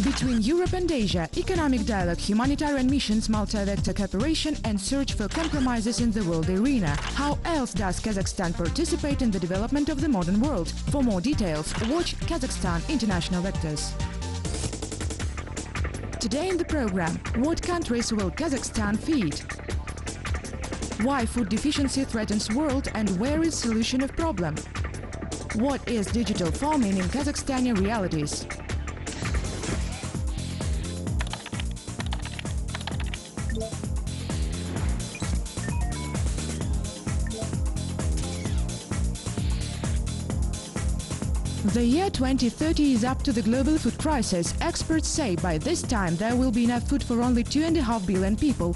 Between Europe and Asia, economic dialogue, humanitarian missions, multi-vector cooperation and search for compromises in the world arena. How else does Kazakhstan participate in the development of the modern world? For more details, watch Kazakhstan International Vectors. Today in the program, what countries will Kazakhstan feed? Why food deficiency threatens world and where is solution of problem? What is digital farming in Kazakhstani realities? The year 2030 is up to the global food crisis. Experts say by this time there will be enough food for only 2.5 billion people,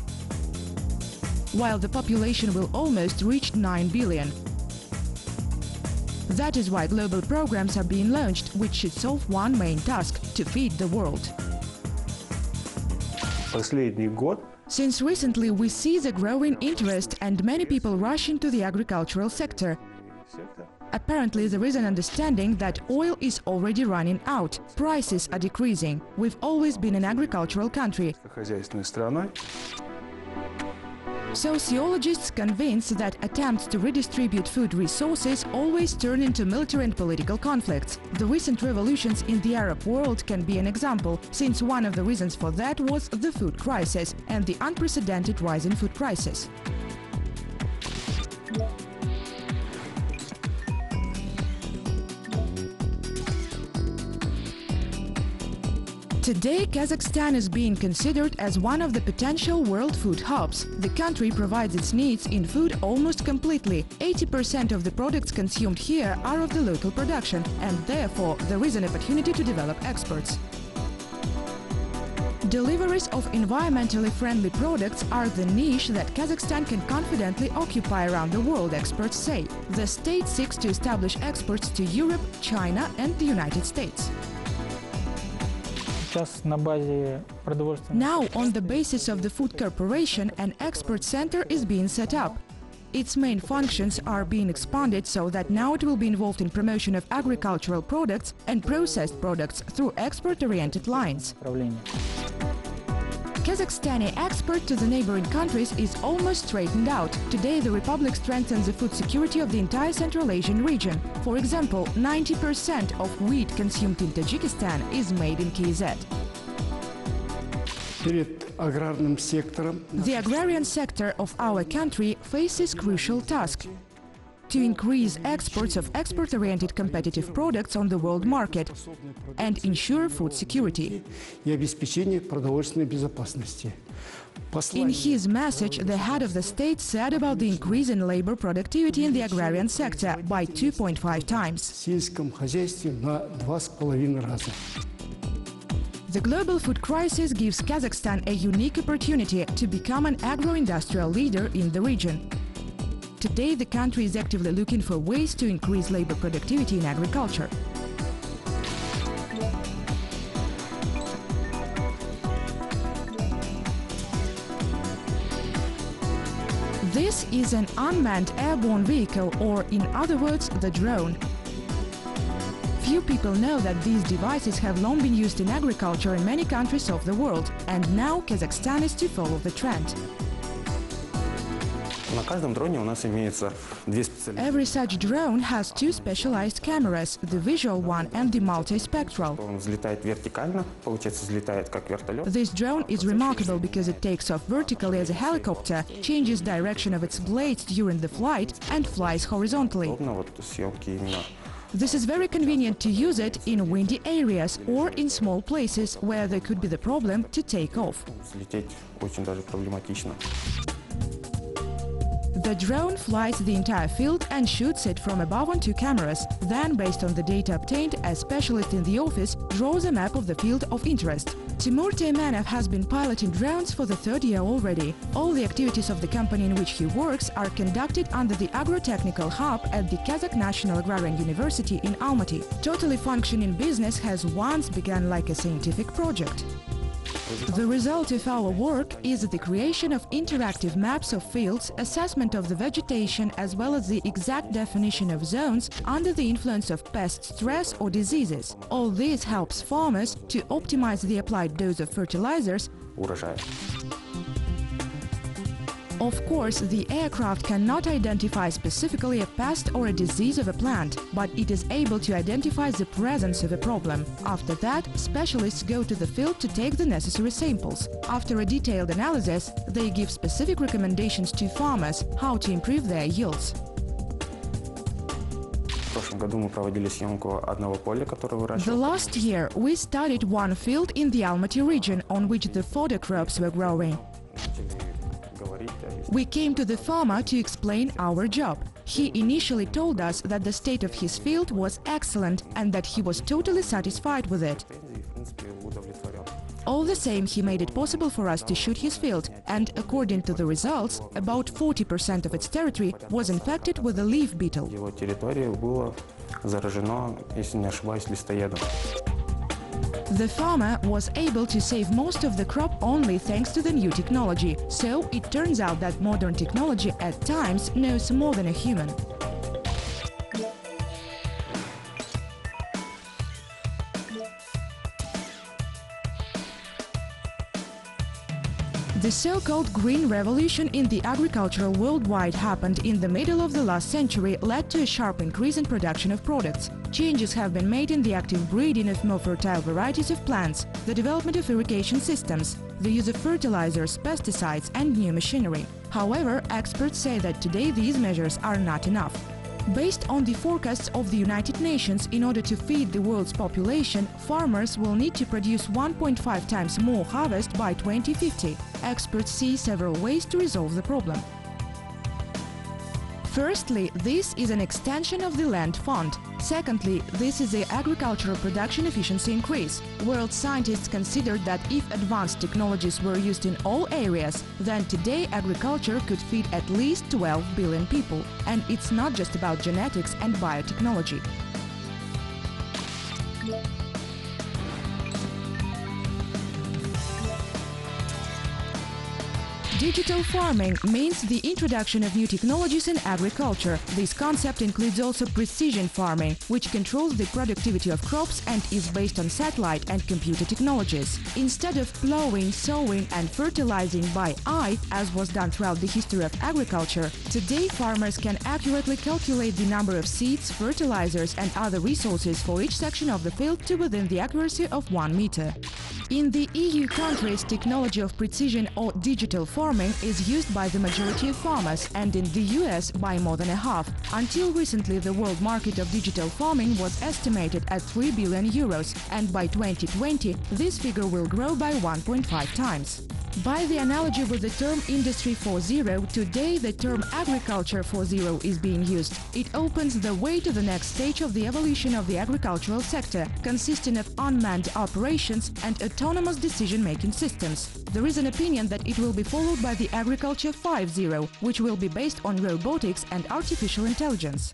while the population will almost reach 9 billion. That is why global programs are being launched, which should solve one main task – to feed the world. Since recently we see the growing interest and many people rush into the agricultural sector. Apparently there is an understanding that oil is already running out, prices are decreasing. We've always been an agricultural country. Sociologists convinced that attempts to redistribute food resources always turn into military and political conflicts. The recent revolutions in the Arab world can be an example, since one of the reasons for that was the food crisis and the unprecedented rise in food prices. Today, Kazakhstan is being considered as one of the potential world food hubs. The country provides its needs in food almost completely. 80% of the products consumed here are of the local production, and therefore there is an opportunity to develop exports. Deliveries of environmentally friendly products are the niche that Kazakhstan can confidently occupy around the world, experts say. The state seeks to establish exports to Europe, China and the United States. Now, on the basis of the Food Corporation, an export center is being set up. Its main functions are being expanded so that now it will be involved in promotion of agricultural products and processed products through export-oriented lines. Kazakhstani export to the neighboring countries is almost straightened out. Today the Republic strengthens the food security of the entire Central Asian region. For example, 90% of wheat consumed in Tajikistan is made in KZ. The agrarian sector of our country faces crucial task: to increase exports of export-oriented competitive products on the world market and ensure food security. In his message, the head of the state said about the increase in labor productivity in the agrarian sector by 2.5 times. The global food crisis gives Kazakhstan a unique opportunity to become an agro-industrial leader in the region. Today, the country is actively looking for ways to increase labor productivity in agriculture. This is an unmanned airborne vehicle, or in other words, the drone. Few people know that these devices have long been used in agriculture in many countries of the world, and now Kazakhstan is to follow the trend. Every such drone has two specialized cameras, the visual one and the multispectral. This drone is remarkable because it takes off vertically as a helicopter, changes direction of its blades during the flight and flies horizontally. This is very convenient to use it in windy areas or in small places where there could be the problem to take off. The drone flies the entire field and shoots it from above on two cameras. Then, based on the data obtained, a specialist in the office draws a map of the field of interest. Timur Temenev has been piloting drones for the third year already. All the activities of the company in which he works are conducted under the Agro-Technical Hub at the Kazakh National Agrarian University in Almaty. Totally functioning business has once begun like a scientific project. The result of our work is the creation of interactive maps of fields, assessment of the vegetation, as well as the exact definition of zones under the influence of pest stress or diseases. All this helps farmers to optimize the applied dose of fertilizers. Of course, the aircraft cannot identify specifically a pest or a disease of a plant, but it is able to identify the presence of a problem. After that, specialists go to the field to take the necessary samples. After a detailed analysis, they give specific recommendations to farmers how to improve their yields. The last year, we studied one field in the Almaty region on which the fodder crops were growing. We came to the farmer to explain our job. He initially told us that the state of his field was excellent and that he was totally satisfied with it. All the same, he made it possible for us to shoot his field, and according to the results, about 40% of its territory was infected with a leaf beetle. The farmer was able to save most of the crop only thanks to the new technology, so it turns out that modern technology at times knows more than a human. The so-called Green Revolution in the agricultural worldwide happened in the middle of the last century, led to a sharp increase in production of products. Changes have been made in the active breeding of more fertile varieties of plants, the development of irrigation systems, the use of fertilizers, pesticides and new machinery. However, experts say that today these measures are not enough. Based on the forecasts of the United Nations, in order to feed the world's population, farmers will need to produce 1.5 times more harvest by 2050. Experts see several ways to resolve the problem. Firstly, this is an extension of the land fund. Secondly, this is the agricultural production efficiency increase. World scientists considered that if advanced technologies were used in all areas, then today agriculture could feed at least 12 billion people. And it's not just about genetics and biotechnology. Digital farming means the introduction of new technologies in agriculture. This concept includes also precision farming, which controls the productivity of crops and is based on satellite and computer technologies. Instead of plowing, sowing and fertilizing by eye, as was done throughout the history of agriculture, today farmers can accurately calculate the number of seeds, fertilizers and other resources for each section of the field to within the accuracy of 1 meter. In the EU countries, technology of precision or digital farming is used by the majority of farmers, and in the US by more than a half. Until recently, the world market of digital farming was estimated at 3 billion euros, and by 2020 this figure will grow by 1.5 times. By the analogy with the term Industry 4.0, today the term Agriculture 4.0 is being used. It opens the way to the next stage of the evolution of the agricultural sector, consisting of unmanned operations and autonomous decision-making systems. There is an opinion that it will be followed by the Agriculture 5.0, which will be based on robotics and artificial intelligence.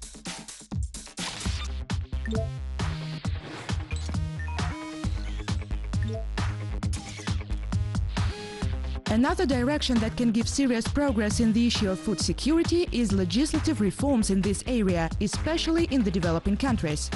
Another direction that can give serious progress in the issue of food security is legislative reforms in this area, especially in the developing countries.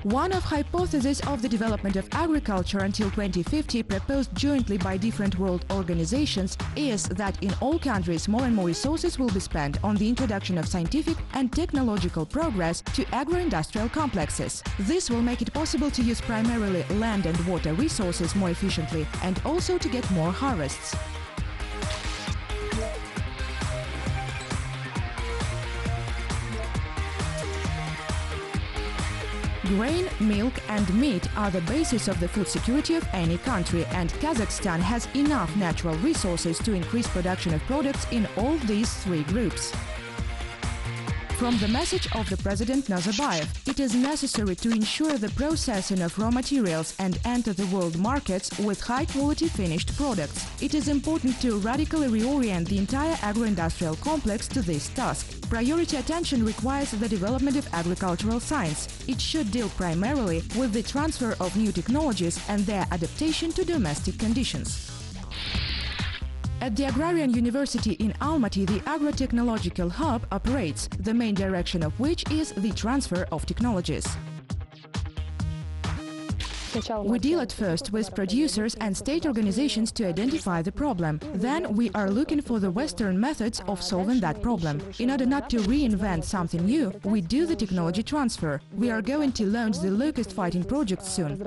One of hypotheses of the development of agriculture until 2050, proposed jointly by different world organizations, is that in all countries more and more resources will be spent on the introduction of scientific and technological progress to agro-industrial complexes. This will make it possible to use primarily land and water resources more efficiently and also to get more harvests. Grain, milk and meat are the basis of the food security of any country, and Kazakhstan has enough natural resources to increase production of products in all these three groups. From the message of the President Nazarbayev, it is necessary to ensure the processing of raw materials and enter the world markets with high-quality finished products. It is important to radically reorient the entire agro-industrial complex to this task. Priority attention requires the development of agricultural science. It should deal primarily with the transfer of new technologies and their adaptation to domestic conditions. At the Agrarian University in Almaty, the Agro-Technological Hub operates, the main direction of which is the transfer of technologies. We deal at first with producers and state organizations to identify the problem. Then we are looking for the Western methods of solving that problem. In order not to reinvent something new, we do the technology transfer. We are going to launch the locust fighting project soon.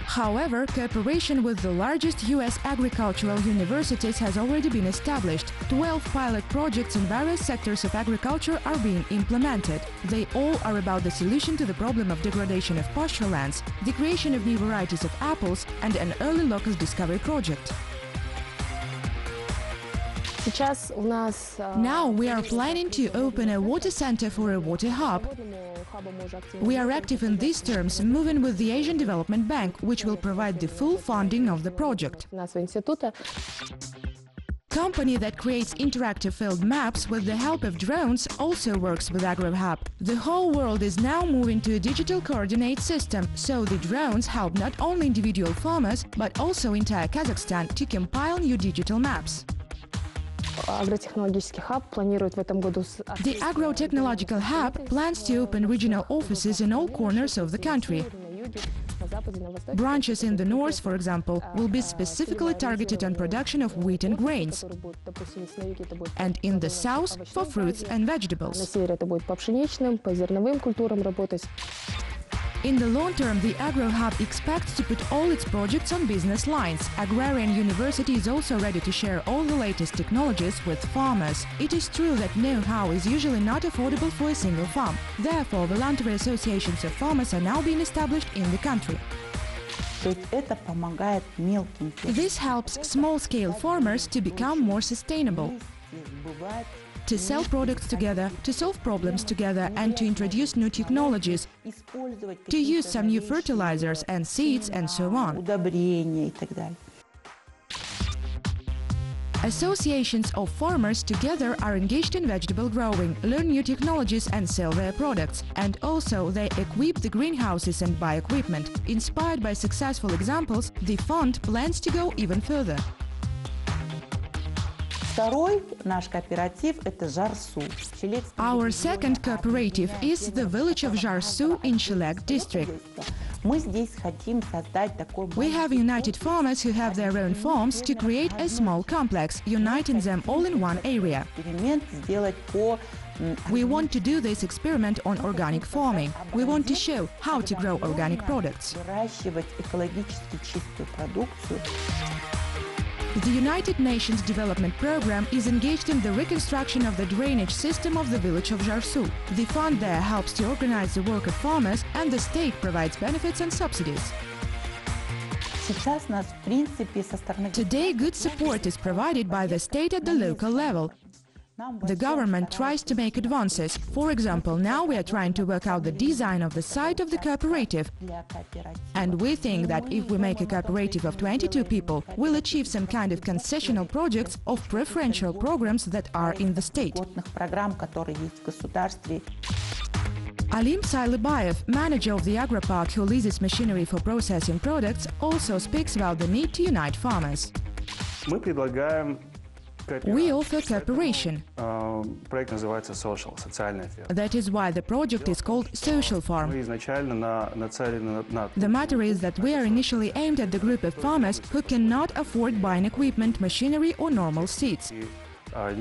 However, cooperation with the largest U.S. agricultural universities has already been established. 12 pilot projects in various sectors of agriculture are being implemented. They all are about the solution to the problem of degradation of pasture lands, the creation of new varieties of apples, and an early locust discovery project. Now we are planning to open a water center for a water hub. We are active in these terms, moving with the Asian Development Bank, which will provide the full funding of the project. Company that creates interactive field maps with the help of drones also works with AgroHub. The whole world is now moving to a digital coordinate system, so the drones help not only individual farmers, but also entire Kazakhstan to compile new digital maps. The Agro-Technological Hub plans to open regional offices in all corners of the country. Branches in the north, for example, will be specifically targeted on production of wheat and grains, and in the south for fruits and vegetables. In the long term, the AgroHub expects to put all its projects on business lines. Agrarian University is also ready to share all the latest technologies with farmers. It is true that know-how is usually not affordable for a single farm. Therefore, voluntary associations of farmers are now being established in the country. This helps small-scale farmers to become more sustainable, to sell products together, to solve problems together, and to introduce new technologies, to use some new fertilizers and seeds and so on. Associations of farmers together are engaged in vegetable growing, learn new technologies and sell their products. And also they equip the greenhouses and buy equipment. Inspired by successful examples, the fund plans to go even further. Our second cooperative is the village of Jarsu in Jibek district. We have united farmers who have their own farms to create a small complex, uniting them all in one area. We want to do this experiment on organic farming. We want to show how to grow organic products. The United Nations Development Programme is engaged in the reconstruction of the drainage system of the village of Jarsu. The fund there helps to organize the work of farmers, and the state provides benefits and subsidies. Today, good support is provided by the state at the local level. The government tries to make advances. For example, now we are trying to work out the design of the site of the cooperative. And we think that if we make a cooperative of 22 people, we'll achieve some kind of concessional projects of preferential programs that are in the state. Alim Sailebayev, manager of the agropark who leases machinery for processing products, also speaks about the need to unite farmers. We offer cooperation. That is why the project is called Social Farm. The matter is that we are initially aimed at the group of farmers who cannot afford buying equipment, machinery or normal seeds. There are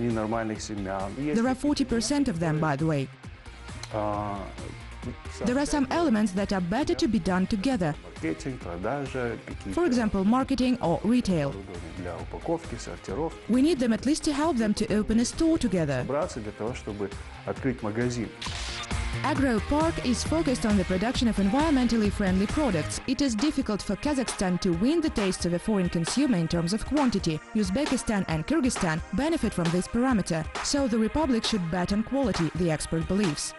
40% of them, by the way. There are some elements that are better to be done together. For example, marketing or retail. We need them at least to help them to open a store together. Agro Park is focused on the production of environmentally friendly products. It is difficult for Kazakhstan to win the taste of a foreign consumer in terms of quantity. Uzbekistan and Kyrgyzstan benefit from this parameter, so the republic should bet on quality, the expert believes.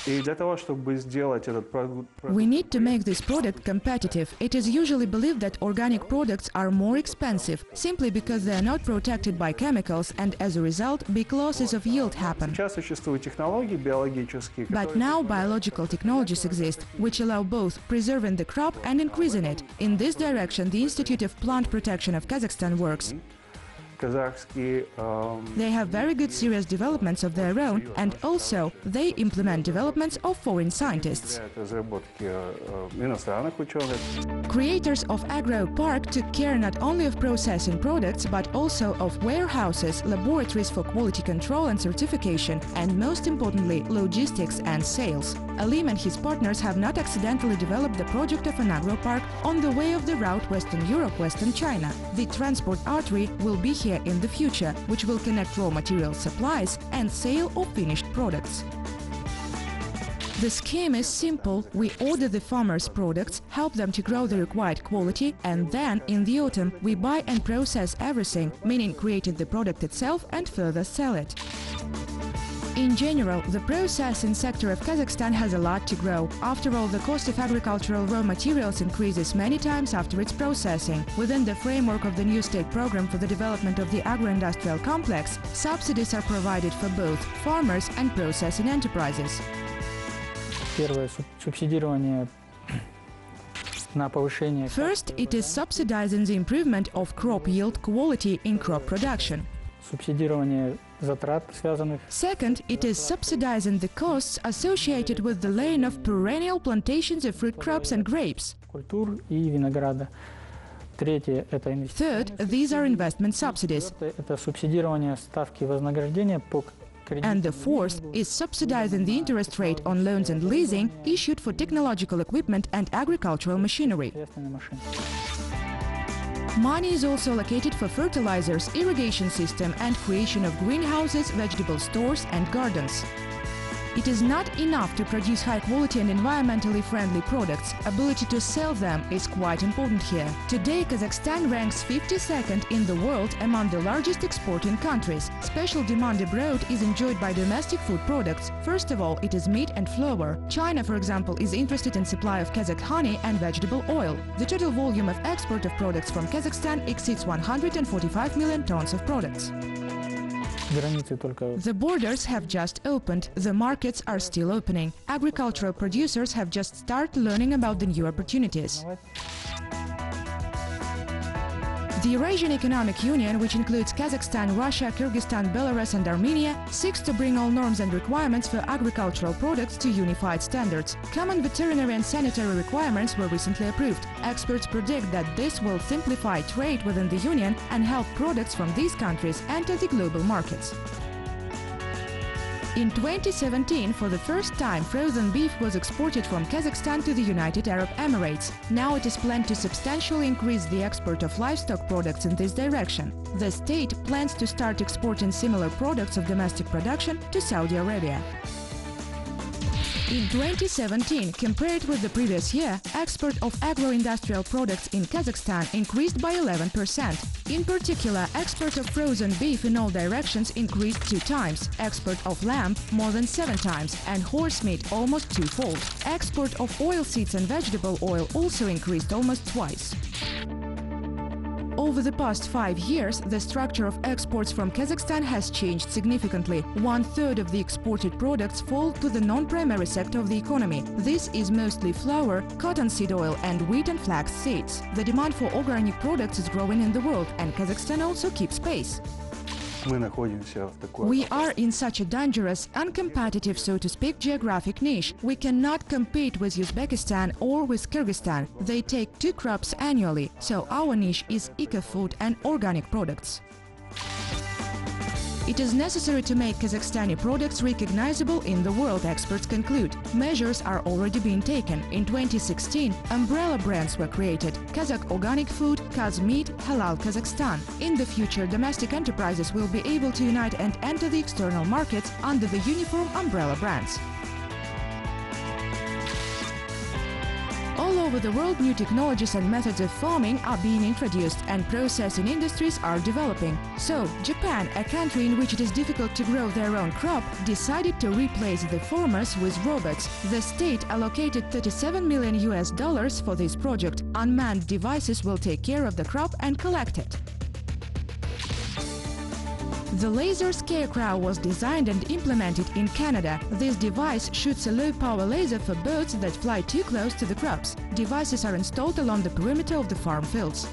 И для того, чтобы сделать этот продукт... We need to make this product competitive. It is usually believed that organic products are more expensive, simply because they are not protected by chemicals, and as a result, big losses of yield happen. Сейчас существуют технологии биологические, But now biological technologies exist, which allow both preserving the crop and increasing it. In this direction, the Institute of Plant Protection of Kazakhstan works. казахские... They have very good serious developments of their own, and also they implement developments of foreign scientists. разработки иностранных ученых. Creators of Agro Park took care not only of processing products, but also of warehouses, laboratories for quality control and certification, and most importantly, logistics and sales. Alim and his partners have not accidentally developed the project of an agro park on the way of the route Western Europe, Western China. The transport artery will be here in the future, which will connect raw material supplies and sale of finished products. The scheme is simple. We order the farmers' products, help them to grow the required quality, and then, in the autumn, we buy and process everything, meaning creating the product itself and further sell it. In general, the processing sector of Kazakhstan has a lot to grow. After all, the cost of agricultural raw materials increases many times after its processing. Within the framework of the new state program for the development of the agro-industrial complex, subsidies are provided for both farmers and processing enterprises. First, it is subsidizing the improvement of crop yield quality in crop production. Second, it is subsidizing the costs associated with the laying of perennial plantations of fruit crops and grapes. Third, these are investment subsidies. And the fourth is subsidizing the interest rate on loans and leasing issued for technological equipment and agricultural machinery. Money is also allocated for fertilizers, irrigation system and creation of greenhouses, vegetable stores and gardens. It is not enough to produce high-quality and environmentally friendly products. Ability to sell them is quite important here. Today, Kazakhstan ranks 52nd in the world among the largest exporting countries. Special demand abroad is enjoyed by domestic food products. First of all, it is meat and flour. China, for example, is interested in supply of Kazakh honey and vegetable oil. The total volume of export of products from Kazakhstan exceeds 145 million tons of products. The borders have just opened, the markets are still opening. Agricultural producers have just started learning about the new opportunities. The Eurasian Economic Union, which includes Kazakhstan, Russia, Kyrgyzstan, Belarus and Armenia, seeks to bring all norms and requirements for agricultural products to unified standards. Common veterinary and sanitary requirements were recently approved. Experts predict that this will simplify trade within the Union and help products from these countries enter the global markets. In 2017, for the first time, frozen beef was exported from Kazakhstan to the United Arab Emirates. Now it is planned to substantially increase the export of livestock products in this direction. The state plans to start exporting similar products of domestic production to Saudi Arabia. In 2017, compared with the previous year, export of agro-industrial products in Kazakhstan increased by 11%. In particular, export of frozen beef in all directions increased 2 times, export of lamb more than 7 times, and horse meat almost twofold. Export of oilseeds and vegetable oil also increased almost twice. Over the past 5 years, the structure of exports from Kazakhstan has changed significantly. 1/3 of the exported products fall to the non-primary sector of the economy. This is mostly flour, cottonseed oil and wheat and flax seeds. The demand for organic products is growing in the world, and Kazakhstan also keeps pace. We are in such a dangerous, uncompetitive, so to speak, geographic niche. We cannot compete with Uzbekistan or with Kyrgyzstan. They take 2 crops annually, so our niche is eco-food and organic products. It is necessary to make Kazakhstani products recognizable in the world, experts conclude. Measures are already being taken. In 2016, umbrella brands were created: Kazakh Organic Food, Kaz Meat, Halal Kazakhstan. In the future, domestic enterprises will be able to unite and enter the external markets under the uniform umbrella brands. All over the world, new technologies and methods of farming are being introduced and processing industries are developing. So, Japan, a country in which it is difficult to grow their own crop, decided to replace the farmers with robots. The state allocated $37 million for this project. Unmanned devices will take care of the crop and collect it. The laser scarecrow was designed and implemented in Canada. This device shoots a low-power laser for birds that fly too close to the crops. Devices are installed along the perimeter of the farm fields.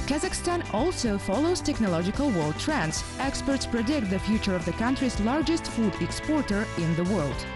Kazakhstan also follows technological world trends. Experts predict the future of the country's largest food exporter in the world.